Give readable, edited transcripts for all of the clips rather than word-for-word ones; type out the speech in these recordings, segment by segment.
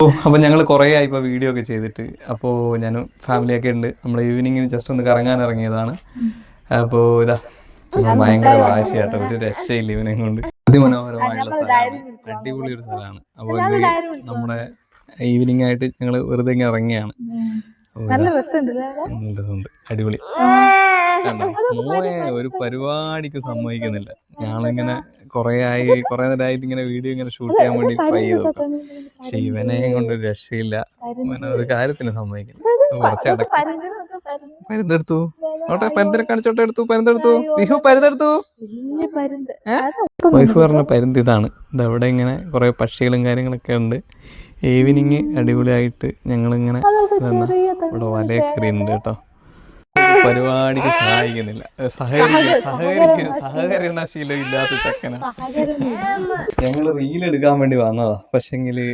അപ്പോൾ ഞങ്ങൾ കുറേ ആയി ഇപ്പോൾ വീഡിയോ ഒക്കെ ചെയ്തിട്ട്. അപ്പോൾ ഞാനും ഫാമിലിയൊക്കെ ഉണ്ട്. നമ്മൾ ഈവനിങ്ങിന് ജസ്റ്റ് ഒന്ന് കറങ്ങാൻ ഇറങ്ങിയതാണ്. അപ്പോൾ ഇതാ ഭയങ്കര വാശിയാട്ടോ, ഒരു രക്ഷയില്ല ഇവനെ കൊണ്ട്. അതിമനോഹരമായുള്ള സ്ഥലമാണ്, അടിപൊളി ഒരു സ്ഥലമാണ്. അപ്പോൾ ഇത് നമ്മുടെ ഈവനിങ് ആയിട്ട് ഞങ്ങൾ വെറുതെ ഇങ്ങനെ ഇറങ്ങിയാണ്. നല്ല രസമുണ്ട്, അടിപൊളി. മോനെ ഒരു പരിപാടിക്ക് സമ്മതിക്കുന്നില്ല. ഞങ്ങളിങ്ങനെ കുറെ നേരമായിട്ട് ഇങ്ങനെ വീഡിയോ ഇങ്ങനെ ഷൂട്ട് ചെയ്യാൻ വേണ്ടി ട്രൈ ചെയ്തു നോക്കാം. പക്ഷെ ഇവനെ കൊണ്ടൊരു രക്ഷയില്ല. ഇവനെ ഒരു കാര്യത്തിന് സമ്മതിക്കില്ല. കുറച്ചടക്ക് പരുന്തെടുത്തു ഓട്ടെ, പരുന്തിനെ കാണിച്ചോട്ടെ. പരുന്തെടുത്തു വിഹു, പരുന്തെടുത്തു. വൈഫ് പറഞ്ഞ പരുന്ത് ഇതാണ്. ഇതവിടെ ഇങ്ങനെ കുറെ പക്ഷികളും കാര്യങ്ങളൊക്കെ ഉണ്ട്. ഈവനിങ് അടിപൊളിയായിട്ട് ഞങ്ങളിങ്ങനെ ഇവിടെ വലയൊക്കെ എറിയുന്നുണ്ട് കേട്ടോ. പരിപാടിക്ക് സഹായിക്കുന്നില്ല, സഹകരണശീലം ഇല്ലാത്ത ചക്കനാണ്. ഞങ്ങള് റീൽ എടുക്കാൻ വേണ്ടി വന്നതാ, പക്ഷെങ്കില്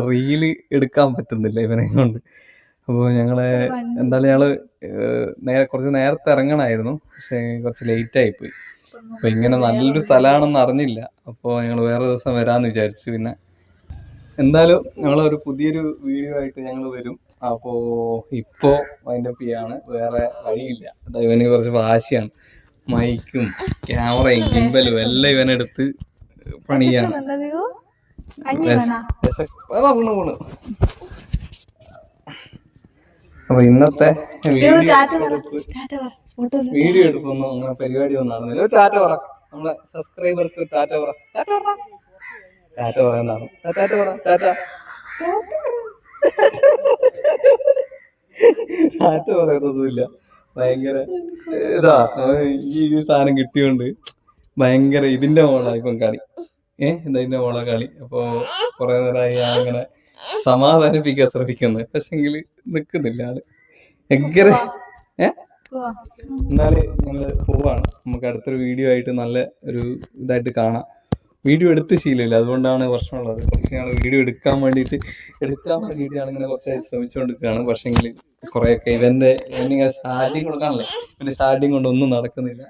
റീല് എടുക്കാൻ പറ്റുന്നില്ല ഇവനെ കൊണ്ട്. അപ്പോൾ ഞങ്ങള് കുറച്ച് നേരത്തെ ഇറങ്ങണമായിരുന്നു, പക്ഷെ കുറച്ച് ലേറ്റ് ആയിപ്പോയി. അപ്പൊ ഇങ്ങനെ നല്ലൊരു സ്ഥലമാണെന്ന് അറിഞ്ഞില്ല. അപ്പോൾ ഞങ്ങൾ വേറെ ദിവസം വരാന്ന് വിചാരിച്ചു. പിന്നെ എന്തായാലും ഞങ്ങളൊരു പുതിയൊരു വീഡിയോ ആയിട്ട് ഞങ്ങൾ വരും. അപ്പോൾ ഇപ്പോൾ വൈൻഡപ്പ് ചെയ്യാണ്, വേറെ വഴിയില്ല. ഇവന് കുറച്ച് വാശിയാണ്. മൈക്കും ക്യാമറയും ഗിംബലും എല്ലാം ഇവനെടുത്ത് പണിയാണ്. അപ്പൊ ഇന്നത്തെ വീഡിയോ എടുപ്പൊന്നും അങ്ങനെ പരിപാടി ഒന്നും നടന്നില്ല. ഒരു ടാറ്റ പറ, നമ്മളെ സബ്സ്ക്രൈബർക്ക് ടാറ്റ പറ. ടാറ്റ പറയുന്നതാണ്. ടാറ്റ പറയുന്നൊന്നുമില്ല. ഭയങ്കര ഈ സാധനം കിട്ടിയോണ്ട് ഭയങ്കര ഇതിന്റെ മോളാ ഇപ്പം കളി. ഇതിന്റെ മോളാ കളി. അപ്പൊ കുറെ നേരമായി അങ്ങനെ സമാധാനിപ്പിക്കാൻ ശ്രമിക്കുന്നത്, പക്ഷെങ്കില് നിക്കുന്നില്ല ആള്. ഭയങ്കര എന്നാല് ഞങ്ങള് പോവാണ്. നമുക്ക് അടുത്തൊരു വീഡിയോ ആയിട്ട് നല്ല ഒരു ഇതായിട്ട് കാണാം. വീഡിയോ എടുത്ത് ശീലമില്ല, അതുകൊണ്ടാണ് പ്രശ്നമുള്ളത്. കുറച്ച് ഞങ്ങൾ വീഡിയോ എടുക്കാൻ വേണ്ടിയിട്ട് ഞാനിങ്ങനെ കുറച്ചായി ശ്രമിച്ചുകൊണ്ടിരിക്കുകയാണ്. പക്ഷെങ്കിൽ കുറേയൊക്കെ ഇവന്റെ സ്റ്റാർട്ടിങ് കൊടുക്കാനല്ലേ, ഇവന്റെ സ്റ്റാർട്ടിങ് കൊണ്ടൊന്നും നടക്കുന്നില്ല.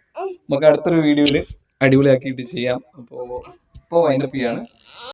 നമുക്ക് അടുത്തൊരു വീഡിയോയിൽ അടിപൊളിയാക്കിയിട്ട് ചെയ്യാം. അപ്പോൾ വൈൻഡപ്പ് ചെയ്യാണ്.